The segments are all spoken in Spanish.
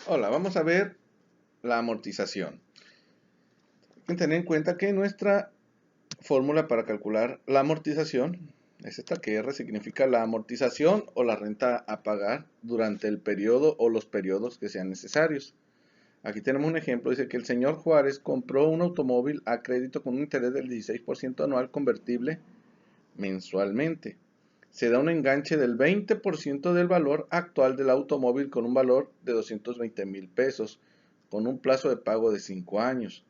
Hola, vamos a ver la amortización. Hay que tener en cuenta que nuestra fórmula para calcular la amortización es esta, que R significa la amortización o la renta a pagar durante el periodo o los periodos que sean necesarios. Aquí tenemos un ejemplo, dice que el señor Juárez compró un automóvil a crédito con un interés del 16% anual convertible mensualmente. Se da un enganche del 20% del valor actual del automóvil con un valor de 220,000 pesos, con un plazo de pago de 5 años.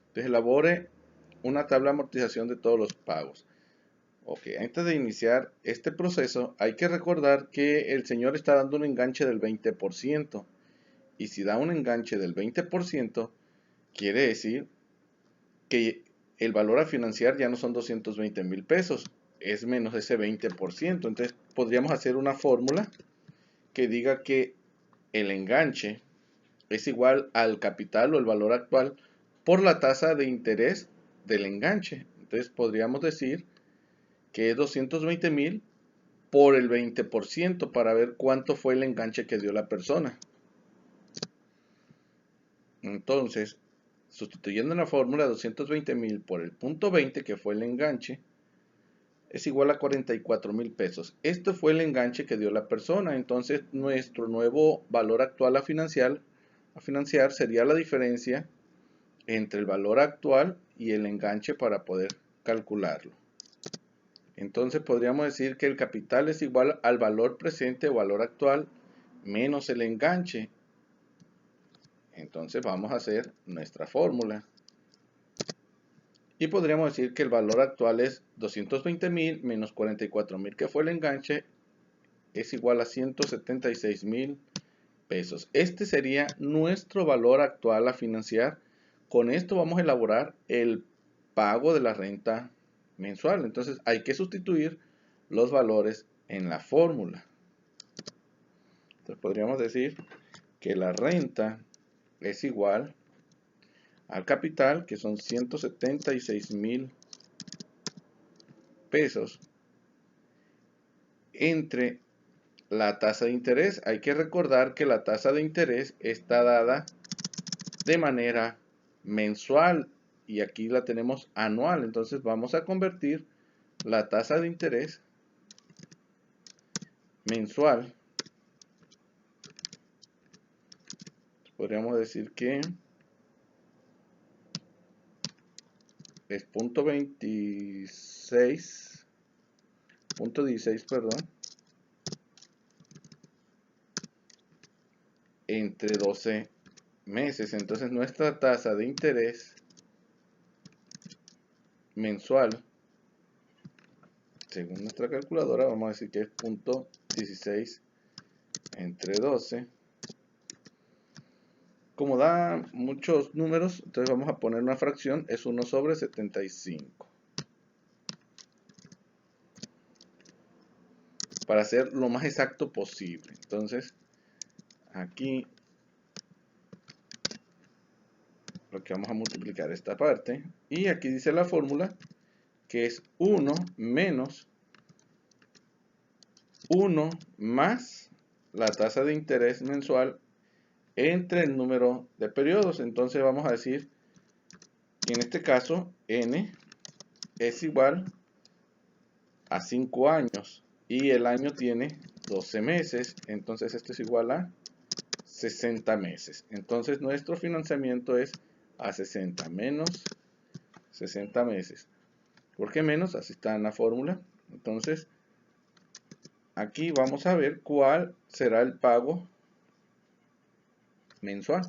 Entonces elabore una tabla de amortización de todos los pagos. Ok, antes de iniciar este proceso hay que recordar que el señor está dando un enganche del 20%. Y si da un enganche del 20%, quiere decir que el valor a financiar ya no son 220,000 pesos, es menos ese 20%. Entonces podríamos hacer una fórmula que diga que el enganche es igual al capital o el valor actual por la tasa de interés del enganche. Entonces podríamos decir que es 220,000 por el 20% para ver cuánto fue el enganche que dio la persona. Entonces, sustituyendo en la fórmula 220,000 por el punto 20, que fue el enganche, es igual a 44,000 pesos. Este fue el enganche que dio la persona. Entonces, nuestro nuevo valor actual a financiar sería la diferencia entre el valor actual y el enganche para poder calcularlo. Entonces podríamos decir que el capital es igual al valor presente o valor actual menos el enganche. Entonces vamos a hacer nuestra fórmula. Y podríamos decir que el valor actual es 220,000 menos 44,000 que fue el enganche, es igual a 176,000 pesos. Este sería nuestro valor actual a financiar. Con esto vamos a elaborar el pago de la renta mensual. Entonces hay que sustituir los valores en la fórmula. Entonces podríamos decir que la renta es igual al capital, que son 176,000 pesos, entre la tasa de interés. Hay que recordar que la tasa de interés está dada de manera mensual y aquí la tenemos anual. Entonces vamos a convertir la tasa de interés mensual. Podríamos decir que es punto 16, perdón, entre 12 meses. Entonces nuestra tasa de interés mensual, según nuestra calculadora, vamos a decir que es punto 16 entre 12. Como da muchos números, entonces vamos a poner una fracción, es 1 sobre 75. Para ser lo más exacto posible. Entonces, aquí lo que vamos a multiplicar esta parte. Y aquí dice la fórmula que es 1 menos 1 más la tasa de interés mensual entre el número de periodos. Entonces vamos a decir que en este caso n es igual a 5 años y el año tiene 12 meses. Entonces esto es igual a 60 meses. Entonces nuestro financiamiento es a 60 menos 60 meses. ¿Por qué menos? Así está en la fórmula. Entonces aquí vamos a ver cuál será el pago mensual.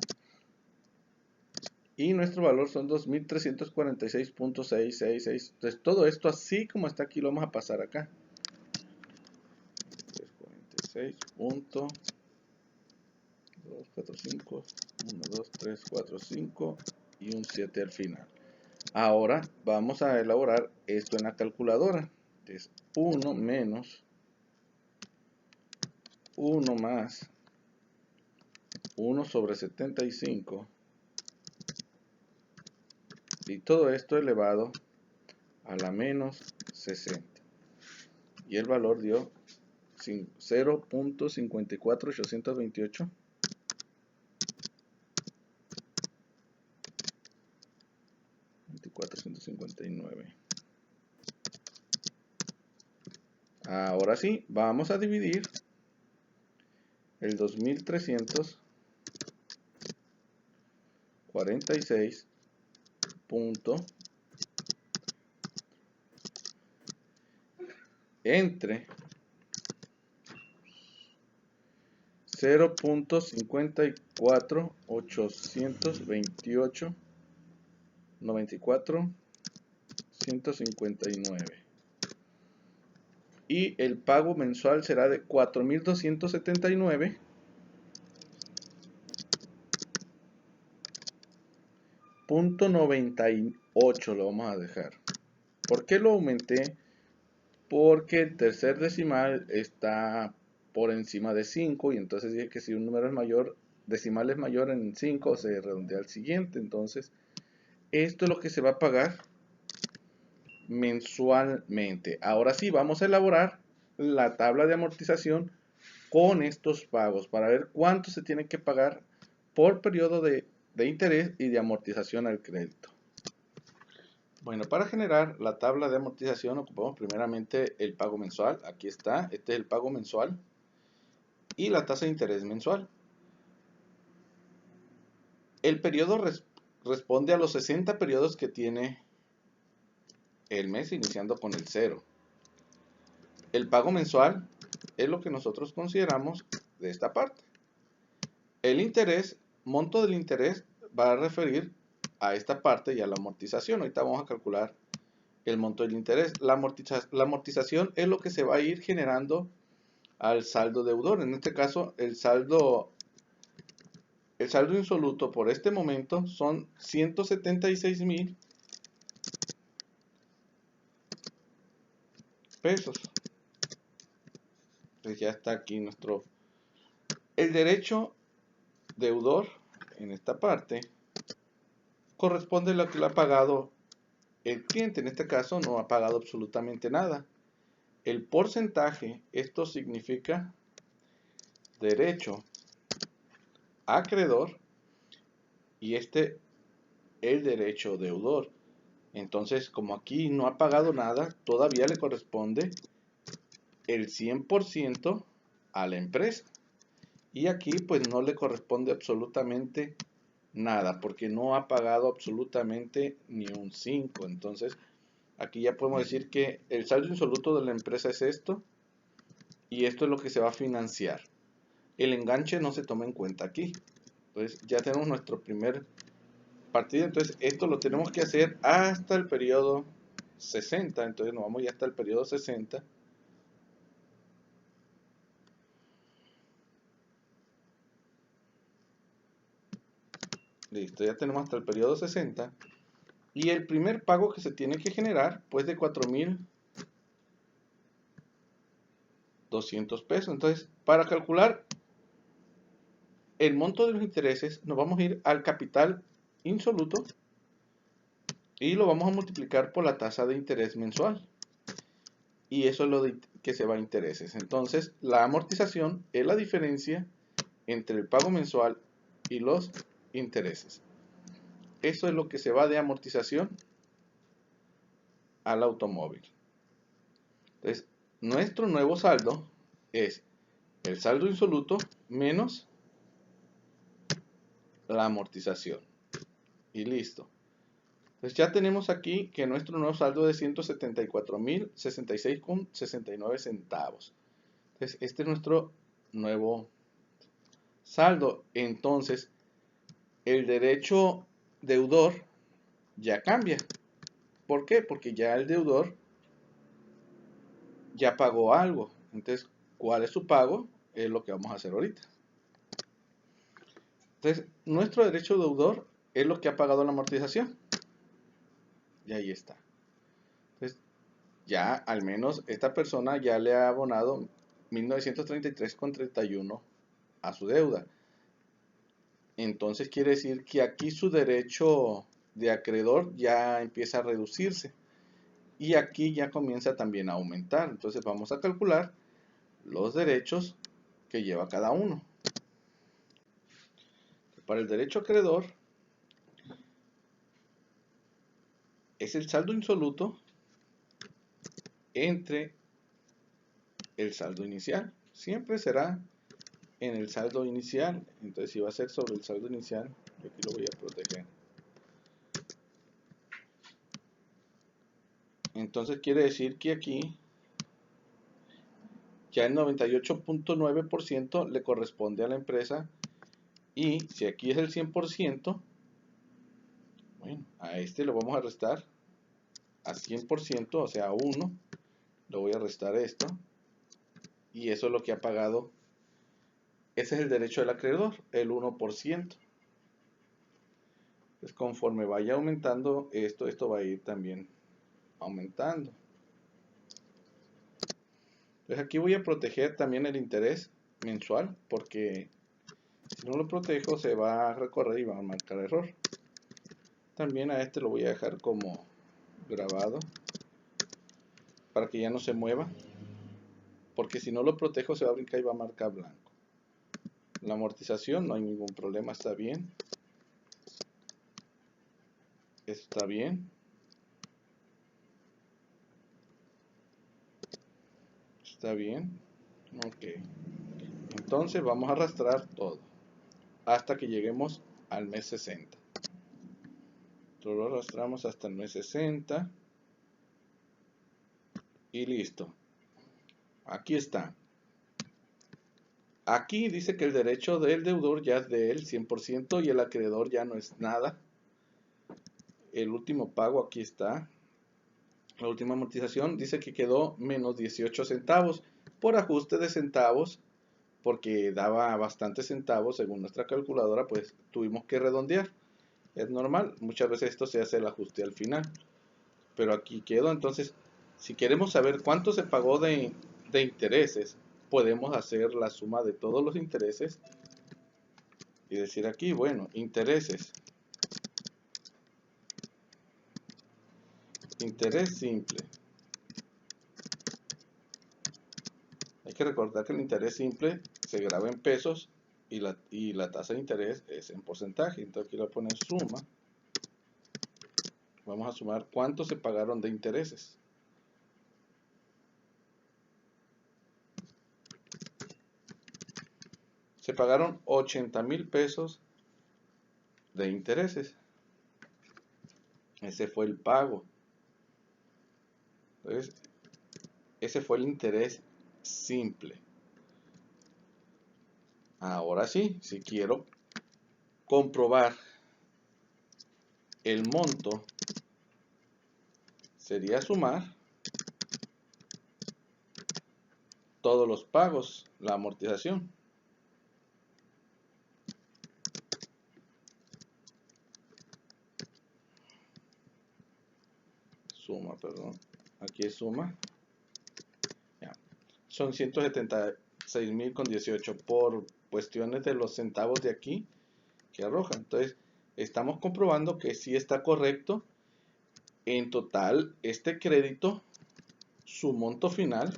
Y nuestro valor son 2.346.666. Entonces todo esto así como está aquí lo vamos a pasar acá. 346.245, 1, 2, 3, 4, 5 y un 7 al final. Ahora vamos a elaborar esto en la calculadora. Entonces 1 menos 1 más 1 sobre 75 y todo esto elevado a la menos 60. Y el valor dio 0.54828 459. Ahora sí, vamos a dividir el 2346 entre 0.54828 94 159, y el pago mensual será de 4279.98, lo vamos a dejar. ¿Por qué lo aumenté? Porque el tercer decimal está por encima de 5, y entonces dije que si un número es mayor, decimal es mayor en 5, se redondea al siguiente. Entonces esto es lo que se va a pagar mensualmente. Ahora sí, vamos a elaborar la tabla de amortización con estos pagos para ver cuánto se tiene que pagar por periodo de interés y de amortización al crédito. Bueno, para generar la tabla de amortización ocupamos primeramente el pago mensual. Aquí está, este es el pago mensual y la tasa de interés mensual. El periodo responde a los 60 periodos que tiene el mes, iniciando con el 0. El pago mensual es lo que nosotros consideramos de esta parte. El interés, monto del interés, va a referir a esta parte y a la amortización. Ahorita vamos a calcular el monto del interés. La amortización es lo que se va a ir generando al saldo deudor. En este caso, el saldo insoluto por este momento son 176,000 pesos. Entonces ya está aquí nuestro... El derecho deudor en esta parte corresponde a lo que le ha pagado el cliente. En este caso no ha pagado absolutamente nada. El porcentaje, esto significa derecho acreedor y el derecho deudor. Entonces, como aquí no ha pagado nada, todavía le corresponde el 100% a la empresa. Y aquí pues no le corresponde absolutamente nada, porque no ha pagado absolutamente ni un 5. Entonces, aquí ya podemos decir que el saldo insoluto de la empresa es esto, y esto es lo que se va a financiar. El enganche no se toma en cuenta aquí. Entonces, ya tenemos nuestro primer partido. Entonces, esto lo tenemos que hacer hasta el periodo 60. Entonces, nos vamos ya hasta el periodo 60. Listo, ya tenemos hasta el periodo 60. Y el primer pago que se tiene que generar, pues de 4,200 pesos. Entonces, para calcular el monto de los intereses, nos vamos a ir al capital insoluto y lo vamos a multiplicar por la tasa de interés mensual. Y eso es lo que se va a intereses. Entonces, la amortización es la diferencia entre el pago mensual y los intereses. Eso es lo que se va de amortización al automóvil. Entonces, nuestro nuevo saldo es el saldo insoluto menos la amortización. Y listo. Entonces ya tenemos aquí que nuestro nuevo saldo es de 174,066,69 centavos. Entonces, este es nuestro nuevo saldo. Entonces, el derecho deudor ya cambia. ¿Por qué? Porque ya el deudor ya pagó algo. Entonces, ¿cuál es su pago? Es lo que vamos a hacer ahorita. Entonces, nuestro derecho deudor es lo que ha pagado la amortización. Y ahí está. Entonces, ya al menos esta persona ya le ha abonado 1933,31 a su deuda. Entonces quiere decir que aquí su derecho de acreedor ya empieza a reducirse. Y aquí ya comienza también a aumentar. Entonces vamos a calcular los derechos que lleva cada uno. Para el derecho acreedor, es el saldo insoluto entre el saldo inicial. Siempre será en el saldo inicial. Entonces, si va a ser sobre el saldo inicial, yo aquí lo voy a proteger. Entonces, quiere decir que aquí ya el 98.9% le corresponde a la empresa. Y si aquí es el 100%, bueno, a este lo vamos a restar a 100%, o sea, a 1. Le voy a restar esto. Y eso es lo que ha pagado. Ese es el derecho del acreedor, el 1%. Entonces, conforme vaya aumentando esto va a ir también aumentando. Entonces, aquí voy a proteger también el interés mensual, porque si no lo protejo se va a recorrer y va a marcar error. También a este lo voy a dejar como grabado para que ya no se mueva, porque si no lo protejo se va a brincar y va a marcar blanco. La amortización no hay ningún problema, está bien. Está bien. Está bien. Ok. Entonces vamos a arrastrar todo hasta que lleguemos al mes 60. Entonces lo arrastramos hasta el mes 60 y listo. Aquí está. Aquí dice que el derecho del deudor ya es de él 100% y el acreedor ya no es nada. El último pago aquí está. La última amortización dice que quedó menos 18 centavos por ajuste de centavos, porque daba bastantes centavos según nuestra calculadora, pues tuvimos que redondear. Es normal, muchas veces esto se hace el ajuste al final, pero aquí quedó. Entonces, si queremos saber cuánto se pagó de intereses, podemos hacer la suma de todos los intereses y decir aquí, bueno, intereses, interés simple. Hay que recordar que el interés simple se graba en pesos y la tasa de interés es en porcentaje. Entonces aquí le voy a poner suma. Vamos a sumar cuánto se pagaron de intereses. Se pagaron 80,000 pesos de intereses. Ese fue el pago. Entonces, ese fue el interés simple. Ahora sí, si quiero comprobar el monto, sería sumar todos los pagos, la amortización. Suma, perdón. Aquí es suma. Ya. Son 176,000,18 por cuestiones de los centavos de aquí que arroja. Entonces, estamos comprobando que sí está correcto. En total, este crédito, su monto final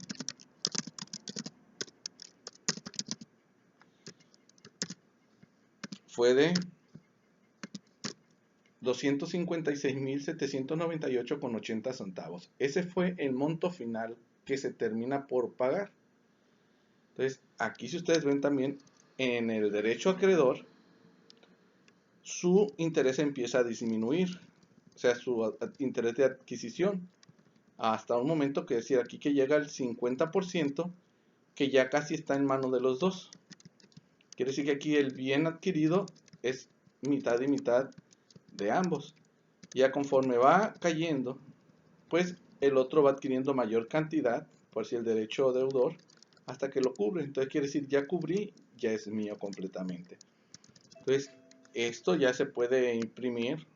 fue de 256,798,80 centavos. Ese fue el monto final que se termina por pagar. Entonces, aquí si ustedes ven también, en el derecho acreedor, su interés empieza a disminuir, o sea, su interés de adquisición, hasta un momento que decir aquí que llega al 50%, que ya casi está en manos de los dos. Quiere decir que aquí el bien adquirido es mitad y mitad de ambos. Ya conforme va cayendo, pues el otro va adquiriendo mayor cantidad, por si el derecho deudor, hasta que lo cubre. Entonces quiere decir, ya cubrí, ya es mío completamente. Entonces, esto ya se puede imprimir.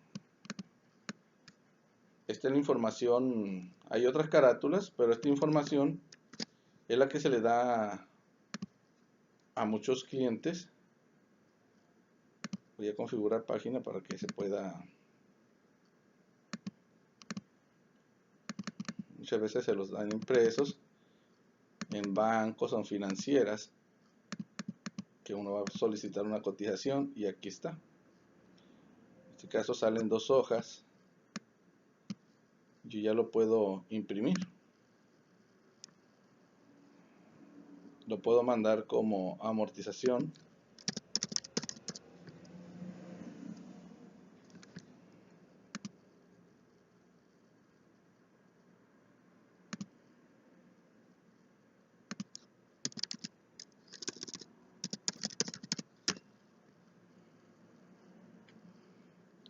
Esta es la información. Hay otras carátulas, pero esta información es la que se le da a muchos clientes. Voy a configurar página para que se pueda. Muchas veces se los dan impresos en bancos o en financieras, que uno va a solicitar una cotización y aquí está. En este caso salen 2 hojas Yo ya lo puedo imprimir. Lo puedo mandar como amortización.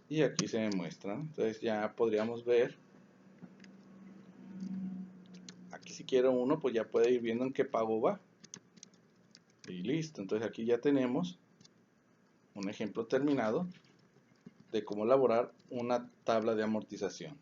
Y aquí se me muestra. Entonces ya podríamos ver. Aquí si quiero uno, pues ya puede ir viendo en qué pago va. Y listo. Entonces aquí ya tenemos un ejemplo terminado de cómo elaborar una tabla de amortización.